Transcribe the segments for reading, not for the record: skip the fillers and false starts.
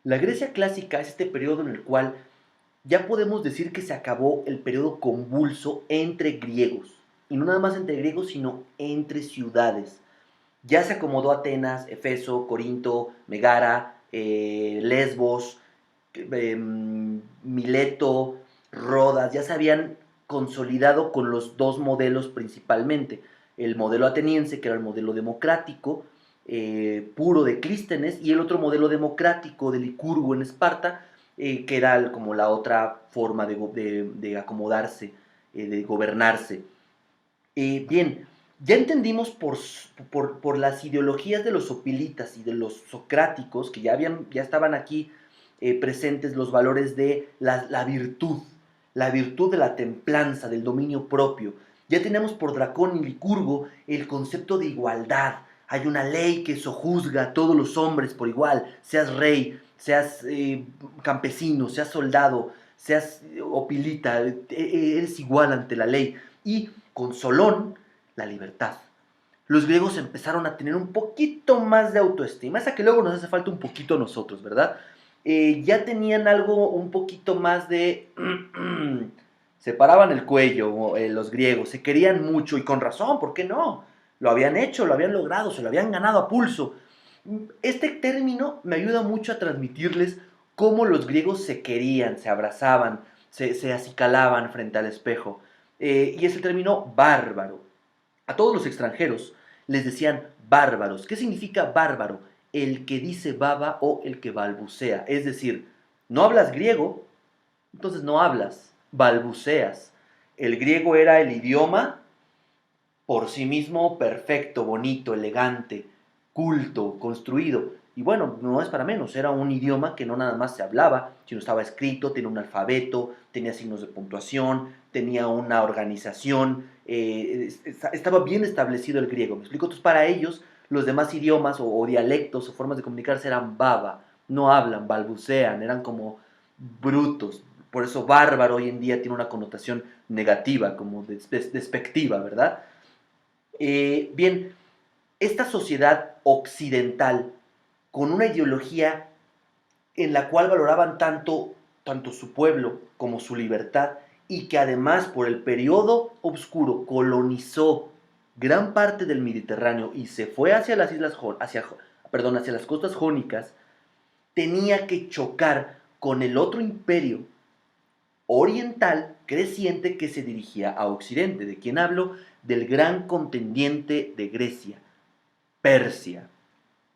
La Grecia clásica es este periodo en el cual ya podemos decir que se acabó el periodo convulso entre griegos. Y no nada más entre griegos, sino entre ciudades. Ya se acomodó Atenas, Efeso, Corinto, Megara, Lesbos, Mileto, Rodas, ya se habían consolidado con los dos modelos principalmente. El modelo ateniense, que era el modelo democrático, puro de Clístenes, y el otro modelo democrático de Licurgo en Esparta, que era como la otra forma de acomodarse, de gobernarse. Bien, ya entendimos por las ideologías de los sopilitas y de los socráticos, que ya estaban aquí presentes los valores de la virtud de la templanza, del dominio propio. Ya tenemos por Dracón y Licurgo el concepto de igualdad. Hay una ley que sojuzga a todos los hombres por igual, seas rey, seas campesino, seas soldado, seas opilita, eres igual ante la ley. Y con Solón, la libertad. Los griegos empezaron a tener un poquito más de autoestima, esa que luego nos hace falta un poquito a nosotros, ¿verdad? Ya tenían algo un poquito más de... se paraban el cuello los griegos, se querían mucho y con razón, ¿por qué no? Lo habían hecho, lo habían logrado, se lo habían ganado a pulso. Este término me ayuda mucho a transmitirles cómo los griegos se querían, se abrazaban, se acicalaban frente al espejo. Y es el término bárbaro. A todos los extranjeros les decían bárbaros. ¿Qué significa bárbaro? El que dice baba o el que balbucea. Es decir, no hablas griego, entonces no hablas, balbuceas. El griego era el idioma por sí mismo perfecto, bonito, elegante, culto, construido. Y bueno, no es para menos, era un idioma que no nada más se hablaba, sino estaba escrito, tenía un alfabeto, tenía signos de puntuación, tenía una organización, estaba bien establecido el griego. ¿Me explico? Entonces para ellos los demás idiomas o dialectos o formas de comunicarse eran baba, no hablan, balbucean, eran como brutos. Por eso bárbaro hoy en día tiene una connotación negativa, como despectiva, ¿verdad? Bien, esta sociedad occidental, con una ideología en la cual valoraban tanto su pueblo como su libertad, y que además por el periodo oscuro colonizó gran parte del Mediterráneo y se fue hacia las hacia las costas jónicas, tenía que chocar con el otro imperio oriental creciente que se dirigía a Occidente. ¿De quién hablo? Del gran contendiente de Grecia, Persia,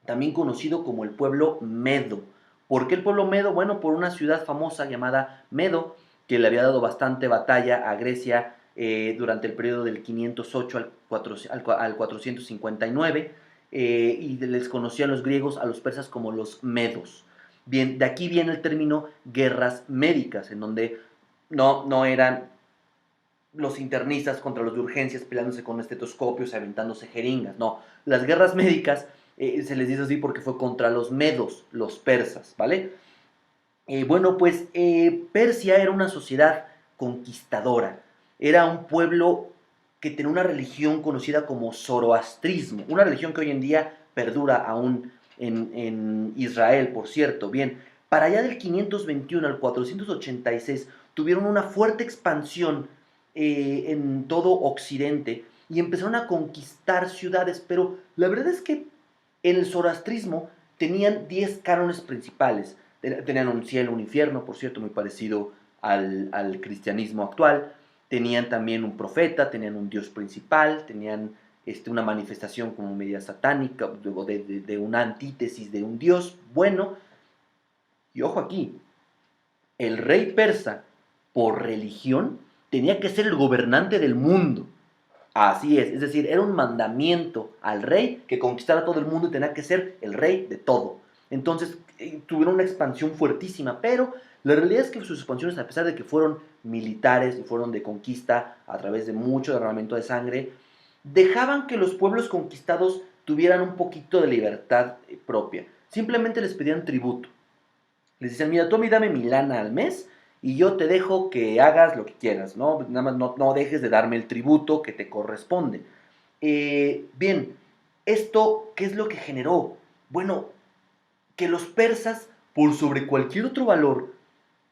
también conocido como el pueblo Medo. ¿Por qué el pueblo Medo? Bueno, por una ciudad famosa llamada Medo, que le había dado bastante batalla a Grecia durante el periodo del 508 al 459, y les conocían los griegos a los persas como los medos. Bien, de aquí viene el término guerras médicas, en donde no eran los internistas contra los de urgencias peleándose con estetoscopios, aventándose jeringas. No, las guerras médicas se les dice así porque fue contra los medos, los persas, ¿vale? Bueno, pues Persia era una sociedad conquistadora, era un pueblo que tenía una religión conocida como zoroastrismo, una religión que hoy en día perdura aún en Israel, por cierto. Bien, para allá del 521 al 486 tuvieron una fuerte expansión en todo Occidente y empezaron a conquistar ciudades, pero la verdad es que en el zoroastrismo tenían 10 cánones principales. Tenían un cielo, un infierno, por cierto, muy parecido al cristianismo actual. Tenían también un profeta, tenían un dios principal, tenían una manifestación como media satánica, de una antítesis de un dios bueno. Y ojo aquí, el rey persa, por religión, tenía que ser el gobernante del mundo. Así es decir, era un mandamiento al rey que conquistara todo el mundo y tenía que ser el rey de todo. Entonces tuvieron una expansión fuertísima, pero la realidad es que sus expansiones, a pesar de que fueron militares y fueron de conquista a través de mucho derramamiento de sangre, dejaban que los pueblos conquistados tuvieran un poquito de libertad propia. Simplemente les pedían tributo. Les dicen, mira, tú a mí dame mi lana al mes y yo te dejo que hagas lo que quieras, ¿no? Nada más no dejes de darme el tributo que te corresponde. Bien, ¿esto qué es lo que generó? Bueno, que los persas por sobre cualquier otro valor,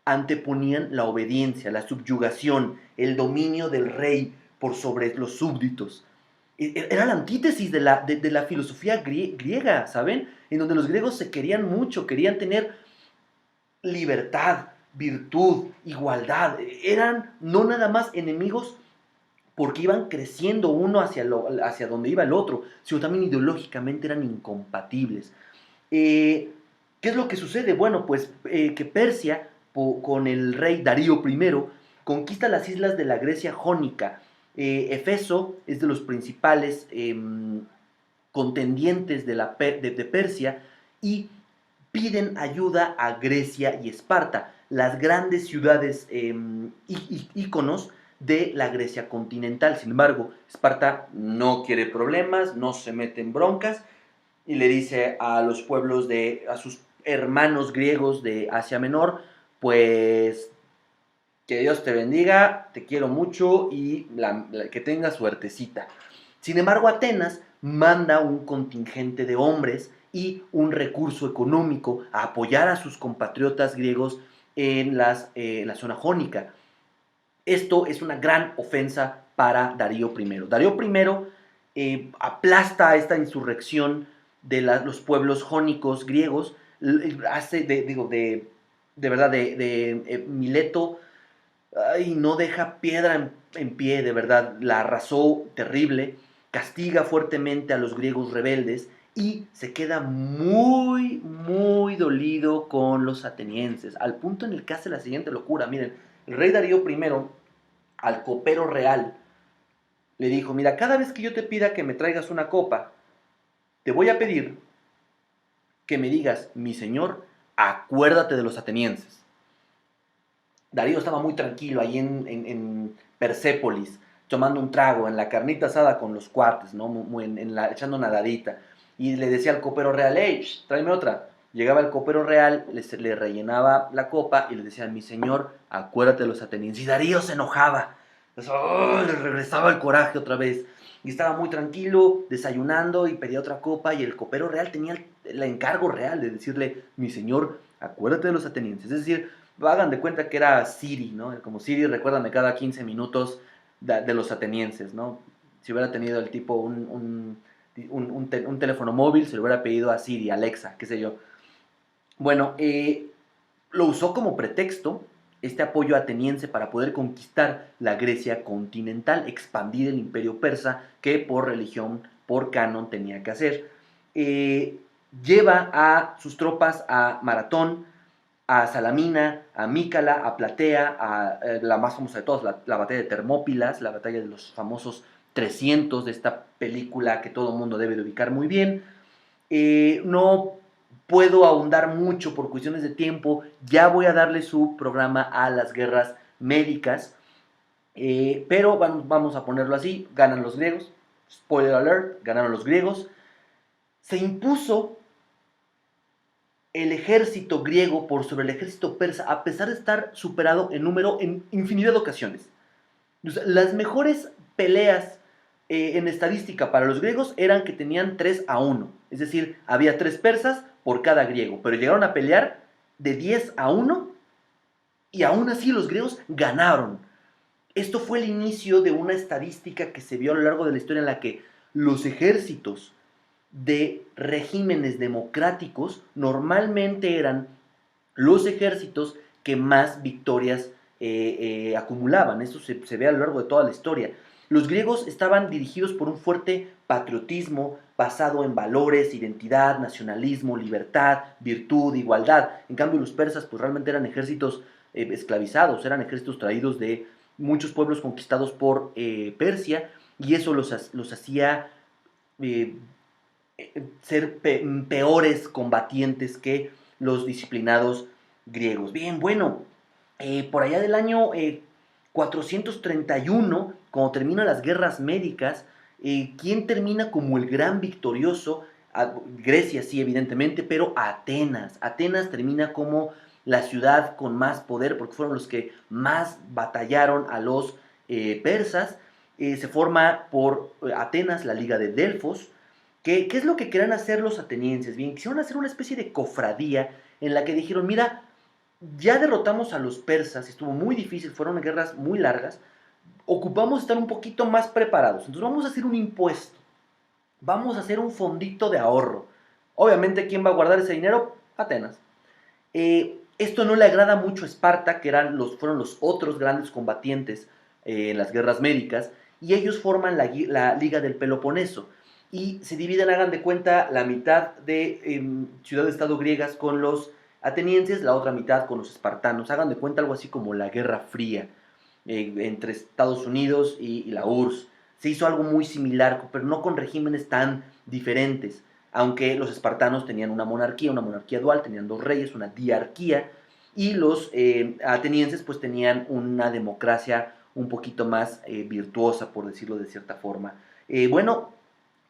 anteponían la obediencia, la subyugación, el dominio del rey por sobre los súbditos. Era la antítesis de la filosofía griega, ¿saben? En donde los griegos se querían mucho, querían tener libertad, virtud, igualdad. Eran no nada más enemigos porque iban creciendo uno hacia donde iba el otro, sino también ideológicamente eran incompatibles. ¿Qué es lo que sucede? Bueno, pues que Persia, con el rey Darío I, conquista las islas de la Grecia jónica. Efeso es de los principales contendientes de Persia y piden ayuda a Grecia y Esparta, las grandes ciudades íconos de la Grecia continental. Sin embargo, Esparta no quiere problemas, no se mete en broncas y le dice a los pueblos a sus hermanos griegos de Asia Menor, pues que Dios te bendiga, te quiero mucho y que tengas suertecita. Sin embargo, Atenas manda un contingente de hombres y un recurso económico a apoyar a sus compatriotas griegos en la zona jónica. Esto es una gran ofensa para Darío I. Darío I aplasta esta insurrección de los pueblos jónicos griegos, hace de verdad, de Mileto, ay, no deja piedra en pie, de verdad, la arrasó terrible, castiga fuertemente a los griegos rebeldes y se queda muy, muy dolido con los atenienses, al punto en el que hace la siguiente locura. Miren, el rey Darío I al copero real le dijo, mira, cada vez que yo te pida que me traigas una copa, te voy a pedir que me digas, mi señor, acuérdate de los atenienses. Darío estaba muy tranquilo ahí en Persépolis, tomando un trago en la carnita asada con los cuates, ¿no? Echando nadadita. Y le decía al copero real, hey, tráeme otra. Llegaba el copero real, le rellenaba la copa y le decía, mi señor, acuérdate de los atenienses. Y Darío se enojaba. Le regresaba el coraje otra vez. Y estaba muy tranquilo, desayunando y pedía otra copa. Y el copero real tenía el encargo real de decirle, mi señor, acuérdate de los atenienses. Es decir, hagan de cuenta que era Siri, ¿no? Como Siri, recuérdame cada 15 minutos de los atenienses, ¿no? Si hubiera tenido el tipo un teléfono móvil, se lo hubiera pedido a Siri, Alexa, qué sé yo. Bueno, lo usó como pretexto este apoyo ateniense para poder conquistar la Grecia continental, expandir el imperio persa que por religión, por canon tenía que hacer. Lleva a sus tropas a Maratón, a Salamina, a Mícala, a Platea, a la más famosa de todas, la batalla de Termópilas, la batalla de los famosos 300 de esta película que todo el mundo debe de ubicar muy bien. No puedo ahondar mucho por cuestiones de tiempo, ya voy a darle su programa a las guerras médicas, pero vamos a ponerlo así, ganan los griegos, spoiler alert, ganaron los griegos, se impuso el ejército griego por sobre el ejército persa, a pesar de estar superado en número en infinidad de ocasiones. O sea, las mejores peleas en estadística para los griegos eran que tenían 3-1, es decir, había 3 persas por cada griego, pero llegaron a pelear de 10-1 y aún así los griegos ganaron. Esto fue el inicio de una estadística que se vio a lo largo de la historia en la que los ejércitos de regímenes democráticos normalmente eran los ejércitos que más victorias acumulaban. Esto se ve a lo largo de toda la historia. Los griegos estaban dirigidos por un fuerte patriotismo basado en valores, identidad, nacionalismo, libertad, virtud, igualdad. En cambio, los persas pues realmente eran ejércitos esclavizados, eran ejércitos traídos de muchos pueblos conquistados por Persia, y eso los hacía ser peores combatientes que los disciplinados griegos. Bien, bueno, por allá del año 431, cuando terminan las guerras médicas, ¿quién termina como el gran victorioso? Grecia, sí, evidentemente, pero Atenas. Atenas termina como la ciudad con más poder, porque fueron los que más batallaron a los persas. Se forma por Atenas la Liga de Delfos. ¿Qué es lo que querían hacer los atenienses? Bien, quisieron hacer una especie de cofradía en la que dijeron, mira, ya derrotamos a los persas, estuvo muy difícil, fueron guerras muy largas, ocupamos estar un poquito más preparados, entonces vamos a hacer un impuesto, vamos a hacer un fondito de ahorro. Obviamente, ¿quién va a guardar ese dinero? Atenas. Esto no le agrada mucho a Esparta, que fueron los otros grandes combatientes en las guerras médicas, y ellos forman la Liga del Peloponeso. Y se dividen, hagan de cuenta, la mitad de ciudades-estado griegas con los atenienses, la otra mitad con los espartanos. Hagan de cuenta algo así como la Guerra Fría entre Estados Unidos y la URSS. Se hizo algo muy similar, pero no con regímenes tan diferentes, aunque los espartanos tenían una monarquía dual, tenían dos reyes, una diarquía, y los atenienses pues tenían una democracia un poquito más virtuosa, por decirlo de cierta forma.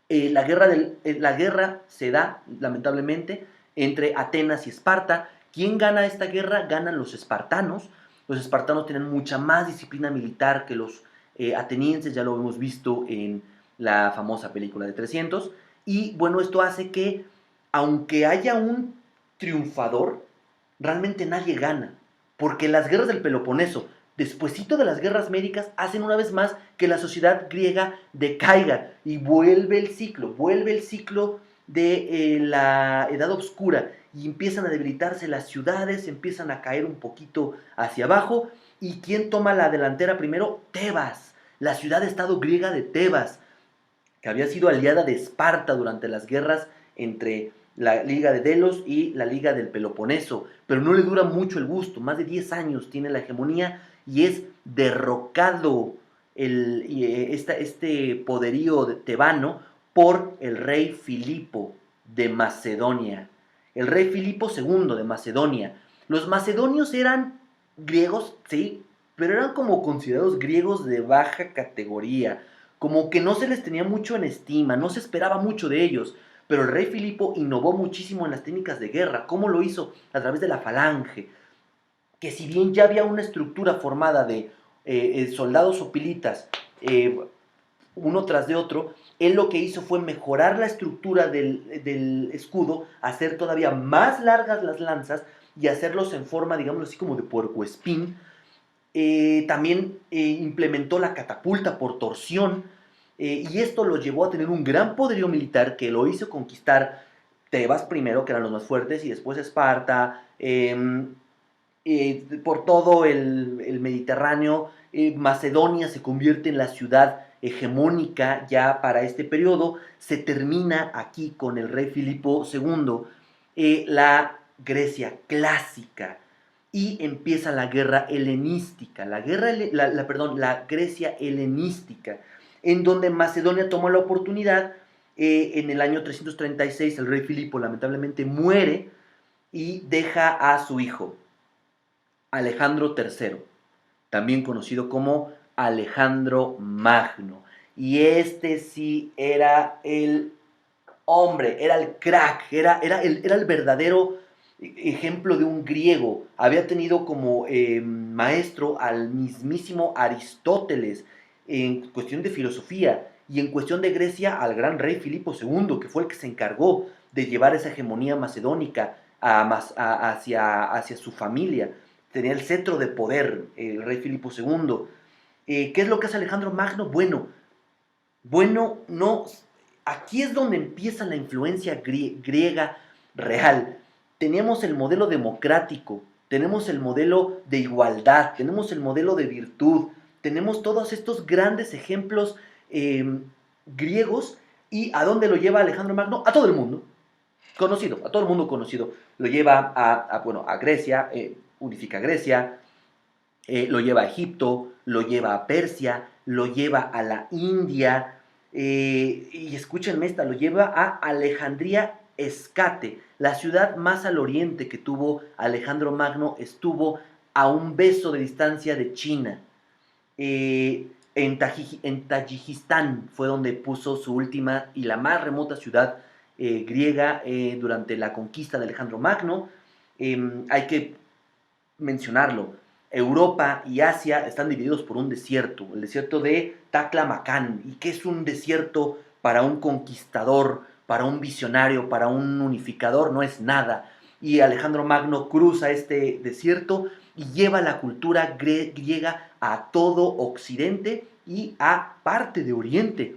La guerra se da, lamentablemente, entre Atenas y Esparta. ¿Quién gana esta guerra? Ganan los espartanos. Los espartanos tienen mucha más disciplina militar que los atenienses, ya lo hemos visto en la famosa película de 300. Y bueno, esto hace que, aunque haya un triunfador, realmente nadie gana. Porque las guerras del Peloponeso, despuesito de las guerras médicas, hacen una vez más que la sociedad griega decaiga y vuelve el ciclo de la Edad Oscura y empiezan a debilitarse las ciudades, empiezan a caer un poquito hacia abajo. ¿Y quién toma la delantera primero? Tebas, la ciudad-estado griega de Tebas, que había sido aliada de Esparta durante las guerras entre la Liga de Delos y la Liga del Peloponeso, pero no le dura mucho el gusto, más de 10 años tiene la hegemonía y es derrocado este poderío tebano por el rey Filipo de Macedonia, el rey Filipo II de Macedonia. Los macedonios eran griegos, sí, pero eran como considerados griegos de baja categoría, como que no se les tenía mucho en estima, no se esperaba mucho de ellos. Pero el rey Filipo innovó muchísimo en las técnicas de guerra. ¿Cómo lo hizo? A través de la falange, que si bien ya había una estructura formada de soldados o pilitas, uno tras de otro, él lo que hizo fue mejorar la estructura del escudo, hacer todavía más largas las lanzas y hacerlos en forma, digamos así, como de puercoespín. También implementó la catapulta por torsión, y esto lo llevó a tener un gran poderío militar que lo hizo conquistar Tebas primero, que eran los más fuertes, y después Esparta, por todo el Mediterráneo. Macedonia se convierte en la ciudad hegemónica ya para este periodo. Se termina aquí con el rey Filipo II, la Grecia clásica, y empieza la guerra helenística, la Grecia helenística, en donde Macedonia tomó la oportunidad. En el año 336 el rey Filipo lamentablemente muere y deja a su hijo, Alejandro III, también conocido como Alejandro Magno. Y este sí era el hombre, era el crack, era el verdadero ejemplo de un griego. Había tenido como maestro al mismísimo Aristóteles en cuestión de filosofía, y en cuestión de Grecia al gran rey Filipo II, que fue el que se encargó de llevar esa hegemonía macedónica hacia su familia. Tenía el cetro de poder el rey Filipo II. ¿Qué es lo que hace Alejandro Magno? No, aquí es donde empieza la influencia griega real. Tenemos el modelo democrático, tenemos el modelo de igualdad, tenemos el modelo de virtud, tenemos todos estos grandes ejemplos griegos. ¿Y a dónde lo lleva Alejandro Magno? A todo el mundo conocido, a todo el mundo conocido. Lo lleva a Grecia, unifica Grecia, lo lleva a Egipto, lo lleva a Persia, lo lleva a la India, y escúchenme esta, lo lleva a Alejandría Escate, la ciudad más al oriente que tuvo Alejandro Magno. Estuvo a un beso de distancia de China. En Tayikistán fue donde puso su última y la más remota ciudad griega durante la conquista de Alejandro Magno. Hay que mencionarlo, Europa y Asia están divididos por un desierto, el desierto de Taklamakan. ¿Y qué es un desierto para un conquistador, para un visionario, para un unificador? No es nada. y Alejandro Magno cruza este desierto y lleva la cultura griega a todo Occidente y a parte de Oriente.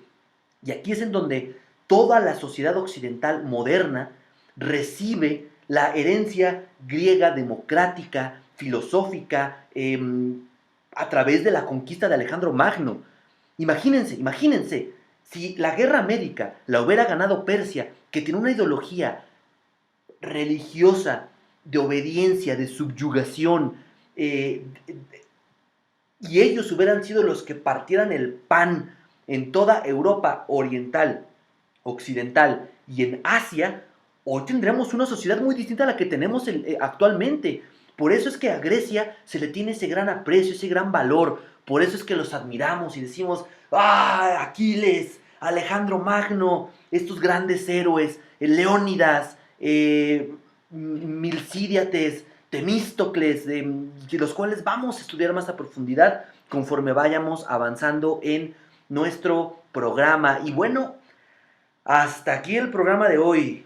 Y aquí es en donde toda la sociedad occidental moderna recibe la herencia griega democrática, filosófica, a través de la conquista de Alejandro Magno. Imagínense, si la guerra médica la hubiera ganado Persia, que tiene una ideología religiosa, de obediencia, de subyugación, y ellos hubieran sido los que partieran el pan en toda Europa oriental, occidental y en Asia, hoy tendríamos una sociedad muy distinta a la que tenemos actualmente. Por eso es que a Grecia se le tiene ese gran aprecio, ese gran valor. Por eso es que los admiramos y decimos, ¡ah, Aquiles, Alejandro Magno, estos grandes héroes, Leónidas, Milcídiates, Temístocles, de los cuales vamos a estudiar más a profundidad conforme vayamos avanzando en nuestro programa. Y bueno, hasta aquí el programa de hoy.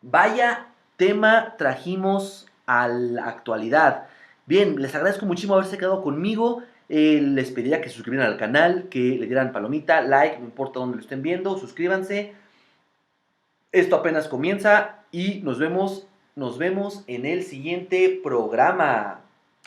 Vaya tema trajimos a la actualidad. Bien, les agradezco muchísimo haberse quedado conmigo. Les pediría que se suscribieran al canal, que le dieran palomita, like, no importa dónde lo estén viendo, suscríbanse. Esto apenas comienza y nos vemos en el siguiente programa.